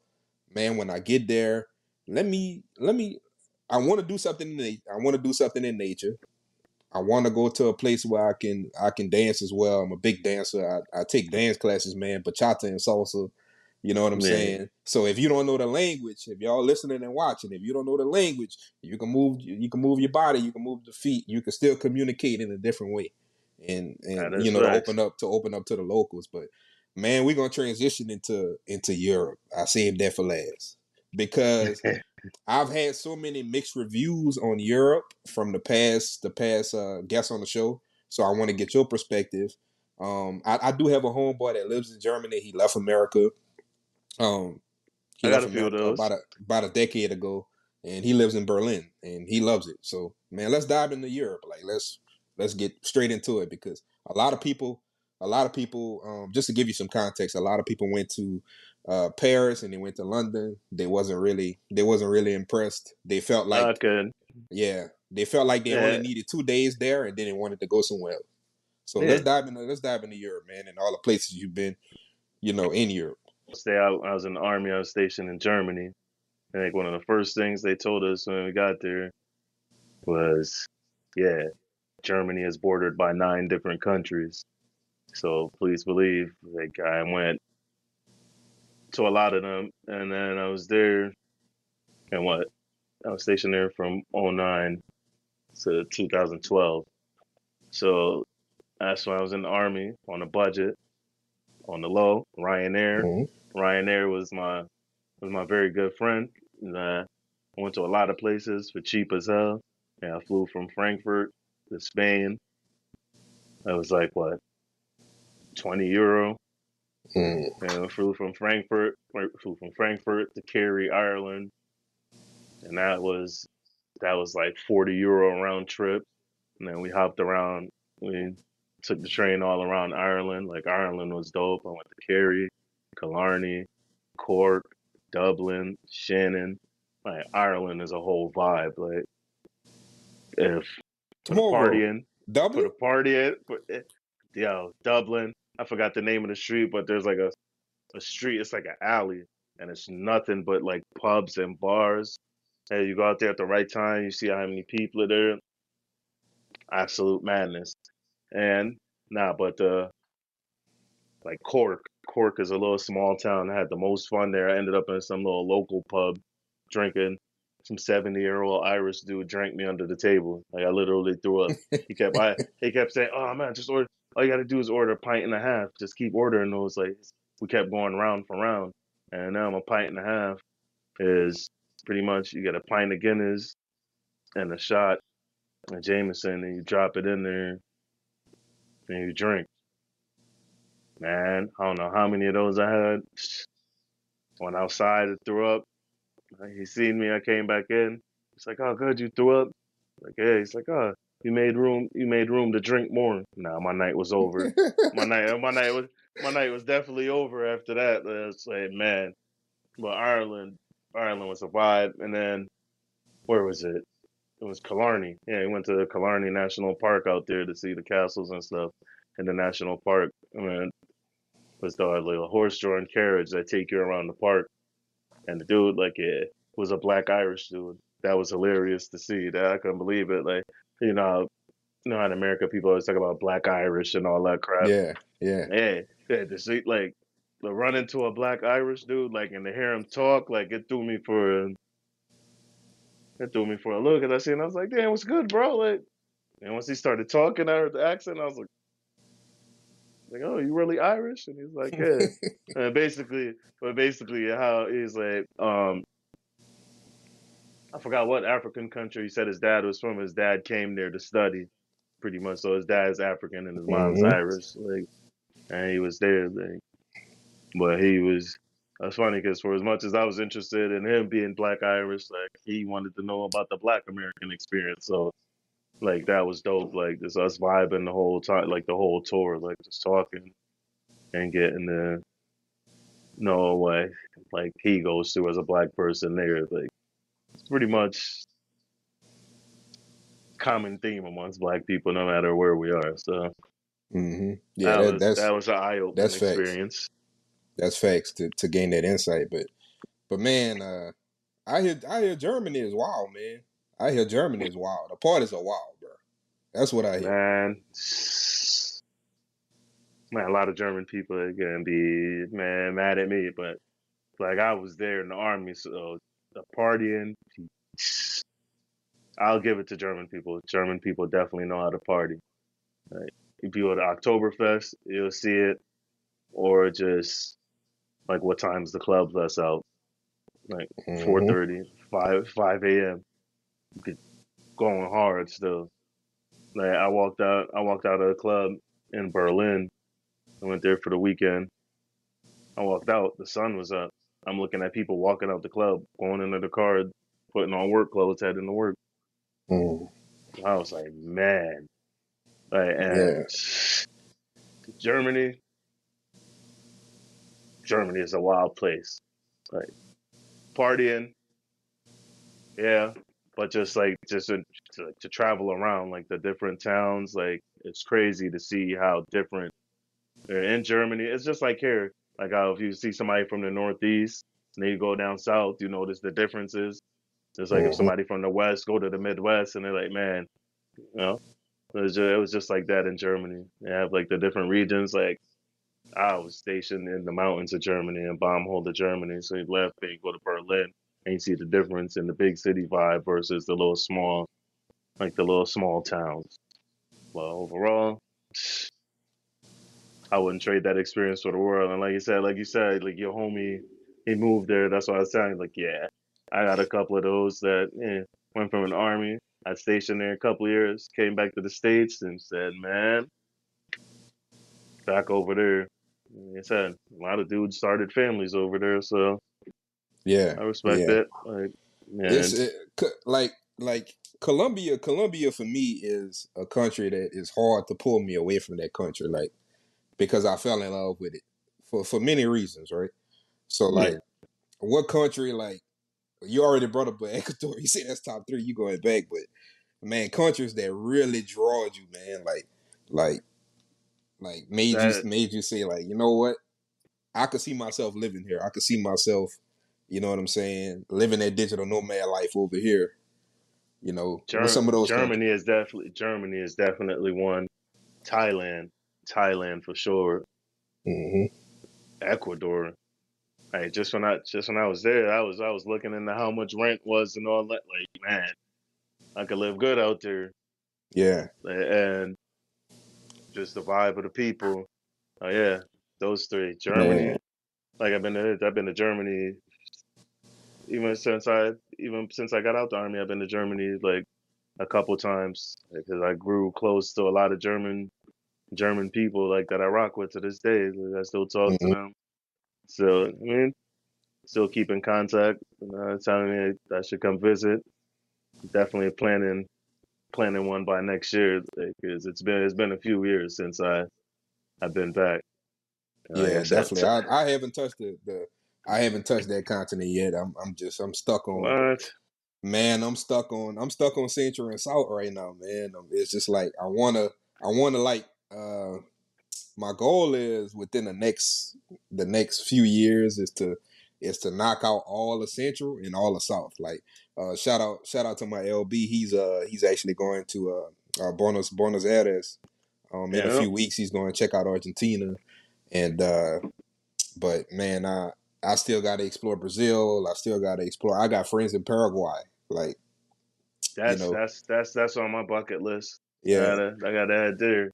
S3: man when I get there, let me I want to do something I want to do something in nature. I want to go to a place where I can dance as well. I'm a big dancer. I take dance classes, man, bachata and salsa. You know what I'm
S2: Yeah,
S3: saying? So if you don't know the language, if y'all listening and watching, if you don't know the language, you can move your body, you can move the feet, you can still communicate in a different way. And
S2: that is
S3: to
S2: facts.
S3: open up to the locals. But man, we're gonna transition into Europe. I saved that for last. Because I've had so many mixed reviews on Europe from the past guests on the show. So I want to get your perspective. I do have a homeboy that lives in Germany. He left America. Um, He
S2: I got
S3: left
S2: a few of
S3: America
S2: those.
S3: about a decade ago, and he lives in Berlin, and he loves it. So, man, let's dive into Europe. Like, let's get straight into it because a lot of people, just to give you some context, a lot of people went to Paris and they went to London. They wasn't really impressed. They felt like,
S2: Okay.
S3: they felt like they only
S2: Yeah.
S3: needed 2 days there, and then they wanted to go somewhere else. So
S2: Yeah.
S3: let's dive into Europe, man, and all the places you've been, in Europe.
S2: I was in the army. I was stationed in Germany. I think one of the first things they told us when we got there was, yeah, Germany is bordered by 9 different countries. So please believe, like, I went to a lot of them, and then I was there, and I was stationed there from '09 to 2012. So that's when I was in the army on a budget, on the low. Ryanair.
S3: Mhm.
S2: Ryanair was my very good friend. And, I went to a lot of places for cheap as hell. Yeah, I flew from Frankfurt to Spain. That was like what, €20.
S3: Mm.
S2: And I flew from Frankfurt to Kerry, Ireland, and that was like €40 round trip. And then we hopped around. We took the train all around Ireland. Like, Ireland was dope. I went to Kerry, Killarney, Cork, Dublin, Shannon. Like, Ireland is a whole vibe. Like, if for
S3: Come
S2: the
S3: on, bro.
S2: partying,
S3: Dublin?
S2: Dublin. I forgot the name of the street, but there's like a street. It's like an alley, and it's nothing but like pubs and bars. Hey, you go out there at the right time, you see how many people are there. Absolute madness. And but like Cork. Cork is a little small town. I had the most fun there. I ended up in some little local pub drinking. Some 70-year-old Irish dude drank me under the table. Like, I literally threw up. He kept saying, "Oh man, just order. All you got to do is order a pint and a half. Just keep ordering those." Like, we kept going round for round, and now a pint and a half is pretty much, you get a pint of Guinness and a shot of Jameson, and you drop it in there and you drink. Man, I don't know how many of those I had. Went outside and threw up. He seen me. I came back in. He's like, "Oh, good, you threw up." Like, yeah. He's like, "Oh, you made room. You made room to drink more." Nah, my night was over. My night was definitely over after that. It's like, man, but Ireland was a vibe. And then where was it? It was Killarney. Yeah, we went to Killarney National Park out there to see the castles and stuff in the national park. I mean, it was the little horse-drawn carriage that take you around the park. And the dude, like, yeah, was a black Irish dude. That was hilarious to see. That I couldn't believe it. Like, you know, how in America people always talk about black Irish and all that crap.
S3: Yeah, yeah.
S2: Yeah, to see, like, to run into a black Irish dude, like, and to hear him talk, like, it threw me for a look. And I was like, "Damn, what's good, bro?" Like, and once he started talking, I heard the accent. I was like, "Oh, you really Irish?" And he's like, "Yeah." And basically, how he's like, I forgot what African country he said his dad was from. His dad came there to study, pretty much. So his dad's African and his mom's
S3: Hmm.
S2: Irish. Like, and he was there. Like, but he was. That's funny because for as much as I was interested in him being black Irish, like, he wanted to know about the black American experience. So, like, that was dope. Like, just us vibing the whole time, like the whole tour, like just talking and getting to know what, like, he goes through as a black person there. Like, it's pretty much common theme amongst black people, no matter where we are. So
S3: Hmm. Yeah,
S2: that was an eye
S3: that's
S2: opening
S3: facts.
S2: experience.
S3: That's facts to gain that insight. But man, I hear Germany is wild, man. I hear Germany is wild. The parties are wild, bro. That's what I hear.
S2: Man, a lot of German people are gonna be, man, mad at me, but like, I was there in the army, so the partying, I'll give it to German people. German people definitely know how to party. Like, if you go to Oktoberfest, you'll see it, or just like, what time's the club lets out? Like
S3: Hmm.
S2: 4:30, 5 a.m. Going hard still. Like, I walked out of a club in Berlin. I went there for the weekend. I walked out, the sun was up. I'm looking at people walking out the club, going into the car, putting on work clothes, heading to work.
S3: Mm.
S2: I was like, man, like,
S3: Yeah.
S2: and Germany, Germany is a wild place. Like partying, yeah, but just like to travel around like the different towns, like it's crazy to see how different in Germany. It's just like here, like how if you see somebody from the Northeast and then you go down south, you notice the differences. It's like if
S3: Mm-hmm.
S2: somebody from the West go to the Midwest and they're like, man, you know, it was just like that in Germany. They have like the different regions. Like I was stationed in the mountains of Germany and Baumholder, Germany. So you left and you go to Berlin and you see the difference in the big city vibe versus the little small towns. Well, overall, I wouldn't trade that experience for the world. And like you said, like your homie, he moved there. That's why I was saying, like, yeah, I got a couple of those that went from an army. I stationed there a couple of years, came back to the States and said, man, back over there. Like I said, a lot of dudes started families over there, so
S3: Yeah.
S2: I respect
S3: Yeah.
S2: it. Like,
S3: It's
S2: man,
S3: like Colombia. Colombia for me is a country that is hard to pull me away from that country, like because I fell in love with it for many reasons, right? So
S2: yeah,
S3: like, what country like you already brought up Ecuador? You said that's top three. You going back, but man, countries that really drawed you, man, like
S2: that
S3: made you say like, you know what? I could see myself living here. I could see myself, you know what I'm saying, living that digital nomad life over here. You know, with some of those countries.
S2: Germany is definitely one. Thailand, Thailand for sure.
S3: Mm-hmm.
S2: Ecuador. Hey, just when I was there, I was looking into how much rent was and all that. Like, man, I could live good out there,
S3: Yeah,
S2: and just the vibe of the people. Oh yeah, those three.
S3: man.
S2: Germany, like I've been to Germany even since I got out the army. I've been to Germany like a couple times because I grew close to a lot of German people like that I rock with to this day. Like, I still talk to
S3: Mm-hmm.
S2: them. So I mean, still keep in contact. Telling me I should come visit. Definitely planning one by next year because it's been a few years since I've been back. Like I
S3: Yeah,
S2: said,
S3: definitely. I haven't touched I haven't touched that continent yet. I'm stuck on
S2: what?
S3: I'm stuck on Central and South right now, man. It's just like I wanna like my goal is within the next few years is to knock out all the Central and all the South. Like shout out to my LB. He's actually going to Buenos Aires. In a
S2: Yeah,
S3: few weeks he's going to check out Argentina, and but man, I still got to explore Brazil. I still got to explore. I got friends in Paraguay. Like, you know,
S2: that's on my bucket list.
S3: yeah,
S2: I gotta add there.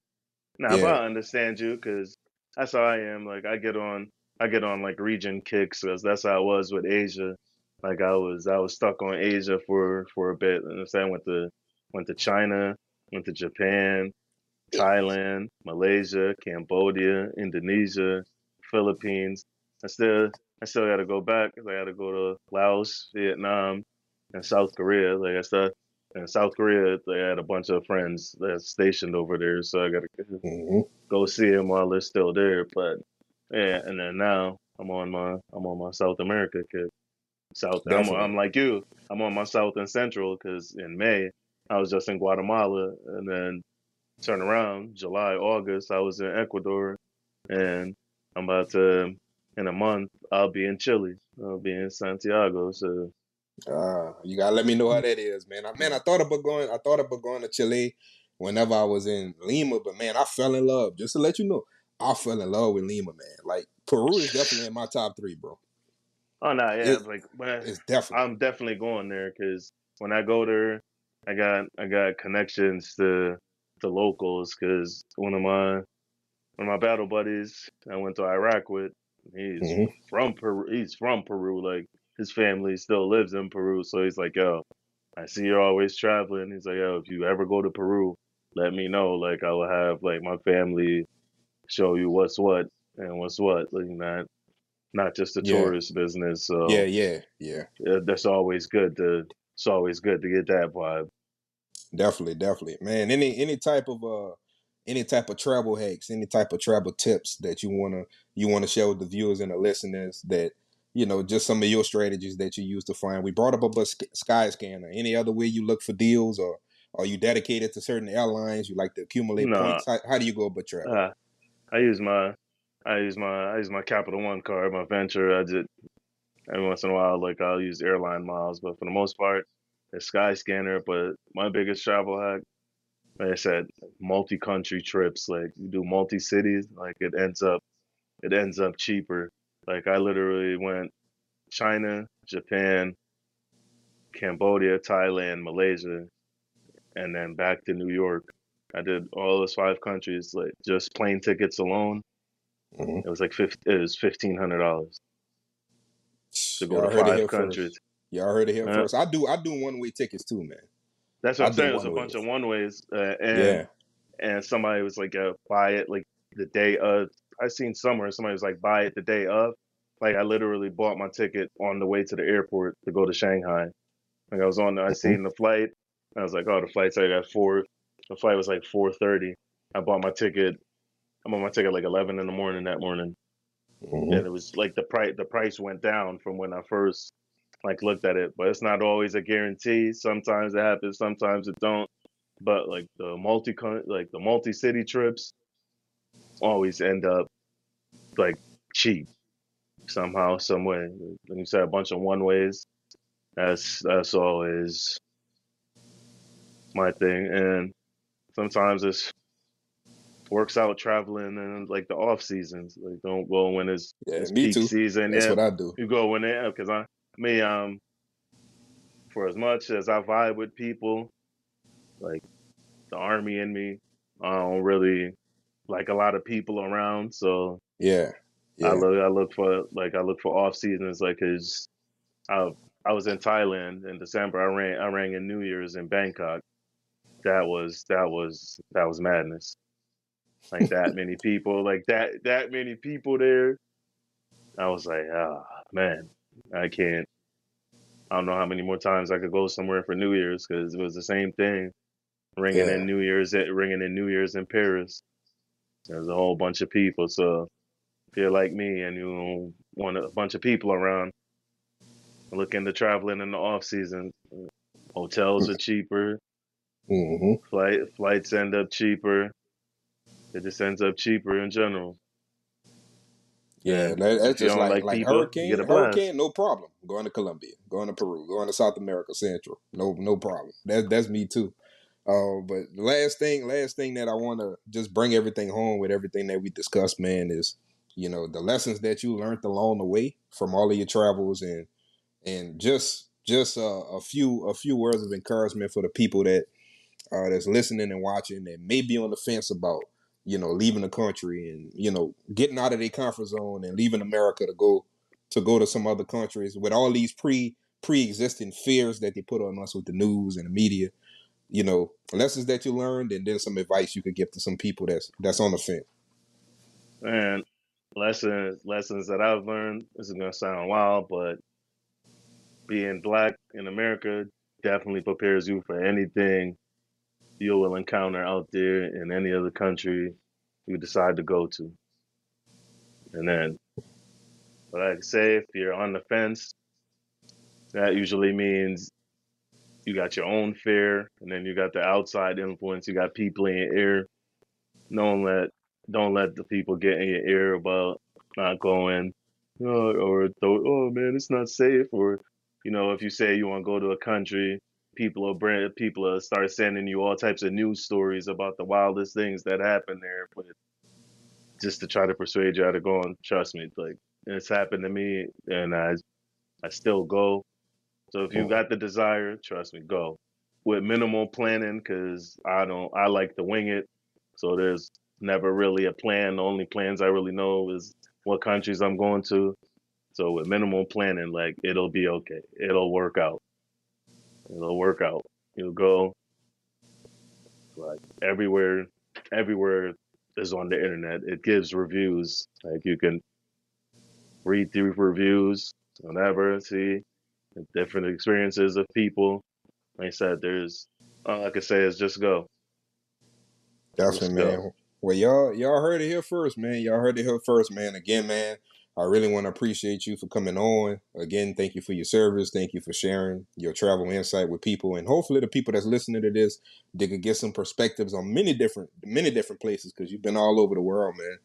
S2: Nah, but
S3: yeah.
S2: I understand you because that's how I am. Like I get on like region kicks because that's how I was with Asia. Like I was stuck on Asia for a bit. And I went to China, went to Japan, Thailand, Malaysia, Cambodia, Indonesia, Philippines. I still I still got to go back 'cause I got to go to Laos, Vietnam, and South Korea. Like I said, in South Korea, they had a bunch of friends that's stationed over there, so I got to
S3: Hmm.
S2: go see them while they're still there. But yeah, and then now I'm on my South America kick. I'm
S3: Definitely.
S2: like you. I'm on my South and Central because in May I was just in Guatemala, and then turn around July, August, I was in Ecuador, and I'm about to in a month I'll be in Chile. I'll be in Santiago. So
S3: You gotta let me know how that is, man. I thought about going. I thought about going to Chile whenever I was in Lima, but man, I fell in love. Just to let you know, I fell in love with Lima, man. Like Peru is definitely in my top three, bro.
S2: oh no, yeah,
S3: It
S2: like well,
S3: it's definitely.
S2: I'm definitely going there because when I go there, I got connections to locals because one of my battle buddies I went to Iraq with, he's
S3: Hmm.
S2: from Peru. He's from Peru. Like his family still lives in Peru, so he's like, yo, I see you're always traveling. He's like, yo, if you ever go to Peru, let me know. Like I will have like my family show you what's what and what's what. Like that. not just the
S3: Yeah.
S2: tourist business.
S3: Yeah.
S2: So
S3: Yeah.
S2: that's always good to. It's always good to get that vibe.
S3: Definitely, man. Any type of travel hacks, any type of travel tips that you wanna share with the viewers and the listeners, that just some of your strategies that you use to find. We brought up about Skyscanner. Any other way you look for deals, or are you dedicated to certain airlines? You like to accumulate
S2: No,
S3: points? How do you go about traveling?
S2: uh, I use my I use my Capital One card, my Venture. I just every once in a while, like I'll use airline miles, but for the most part, it's Skyscanner. But my biggest travel hack, like I said, multi-country trips. Like you do multi-cities, like it ends up cheaper. Like I literally went China, Japan, Cambodia, Thailand, Malaysia, and then back to New York. I did all those 5 countries, like just plane tickets alone.
S3: Hmm.
S2: It was like $1,500 to go to
S3: Y'all heard it
S2: five
S3: here first.
S2: countries.
S3: Y'all heard it here
S2: Uh,
S3: first. I do one way tickets too, man.
S2: that's what
S3: I
S2: I'm
S3: do
S2: saying. It was
S3: one
S2: a bunch of
S3: ways.
S2: one ways, and
S3: Yeah.
S2: and somebody was like, buy it like the day of. I seen somewhere somebody was like, buy it the day of. Like I literally bought my ticket on the way to the airport to go to Shanghai. Like I was on, I
S3: Hmm.
S2: seen the flight. I was like, oh, the flight's like at 4. The flight was like 4:30. I bought my ticket. I bought my ticket like 11 in the morning that morning,
S3: Hmm.
S2: and it was like the price went down from when I first like looked at it. But it's not always a guarantee. Sometimes it happens, sometimes it don't. But like the multi city trips always end up like cheap somehow, some way. When you say a bunch of one ways, that's always my thing. And sometimes it's works out traveling in like the off seasons. Like don't go when
S3: Yeah,
S2: it's
S3: me
S2: peak
S3: too.
S2: season.
S3: That's
S2: Yeah,
S3: what I do.
S2: you go when it because me for as much as I vibe with people, like the army in me, I don't really like a lot of people around. So
S3: Yeah.
S2: I
S3: Yeah.
S2: look I look for I look for off seasons like cause I I was in Thailand in December. I rang in New Year's in Bangkok. That was madness. Like that many people, like that many people there. I was like, ah, man, I can't. I don't know how many more times I could go somewhere for New Year's because it was the same thing.
S3: Yeah.
S2: Ringing in New Year's in Paris. There's a whole bunch of people. So if you're like me and you want a bunch of people around, look into traveling in the off season. Hotels are cheaper.
S3: Hmm.
S2: Flights end up cheaper. It just ends up cheaper in general.
S3: Yeah,
S2: And
S3: that's
S2: if you
S3: just
S2: don't
S3: like
S2: like
S3: like
S2: people, you get
S3: hurricane,
S2: a blast.
S3: hurricane, no problem. Going to Colombia, going to Peru, going to South America Central, no problem. That's me too. But the last thing that I want to just bring everything home with everything that we discussed, man, is the lessons that you learned along the way from all of your travels, and just a few words of encouragement for the people that's listening and watching that may be on the fence about leaving the country, and getting out of their comfort zone and leaving America to go to some other countries with all these pre-existing fears that they put on us with the news and the media. Lessons that you learned, and then some advice you could give to some people that's on the fence.
S2: And lessons that I've learned. This is gonna sound wild, but being black in America definitely prepares you for anything you will encounter out there in any other country you decide to go to. And then, what I can say, if you're on the fence, that usually means you got your own fear, and then you got the outside influence. You got people in your ear. Don't let don't let the people get in your ear about not going, oh man, it's not safe. Or if you say you want to go to a country, people will start sending you all types of news stories about the wildest things that happen there, but just to try to persuade you how to go. And trust me, like it's happened to me, and I still go. So if you
S3: Mm.
S2: got the desire, trust me, go with minimal planning because I like to wing it. So there's never really a plan. The only plans I really know is what countries I'm going to. So with minimal planning, like it'll be okay. It'll work out. It'll work out. You'll go like everywhere is on the internet. It gives reviews. Like you can read through reviews, whatever, see different experiences of people. Like I said, there's all I can say is just go.
S3: Definitely,
S2: Just go.
S3: man. Well, y'all heard it here first, man. Y'all heard it here first, man. Again, man, I really want to appreciate you for coming on. Again, thank you for your service. Thank you for sharing your travel insight with people, and hopefully, the people that's listening to this, they could get some perspectives on many different places, because you've been all over the world, man.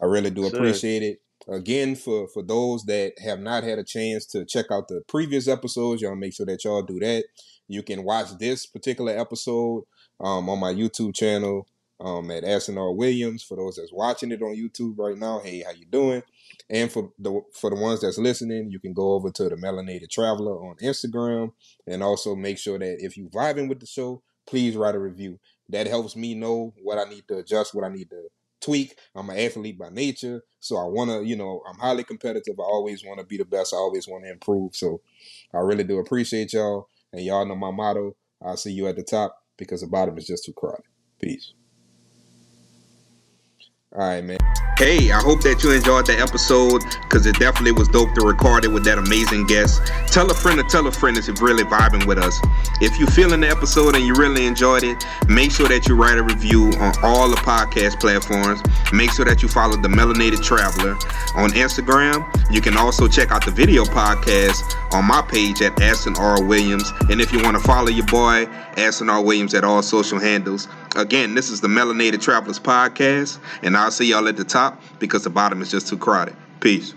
S3: I really do
S2: Sure.
S3: appreciate it. Again, for those that have not had a chance to check out the previous episodes, y'all make sure that y'all do that. You can watch this particular episode on my YouTube channel at SNR Williams. For those that's watching it on YouTube right now, hey, how you doing? And for the ones that's listening, you can go over to the Melanated Traveler on Instagram, and also make sure that if you vibing with the show, please write a review. That helps me know what I need to adjust, what I need to tweak. I'm an athlete by nature, so I want to, I'm highly competitive. I always want to be the best. I always want to improve. So I really do appreciate y'all, and y'all know my motto. I'll see you at the top, because the bottom is just too crowded. Peace. All right, man.
S1: Hey, I hope that you enjoyed the episode, because it definitely was dope to record it with that amazing guest. Tell a friend if you're really vibing with us. If you feeling the episode and you really enjoyed it, make sure that you write a review on all the podcast platforms. Make sure that you follow the Melanated Traveler on Instagram. You can also check out the video podcast on my page at Aston R. Williams. And if you want to follow your boy, Aston R. Williams, at all social handles. Again, this is the Melanated Travelers Podcast, and I'll see y'all at the top, because the bottom is just too crowded. Peace.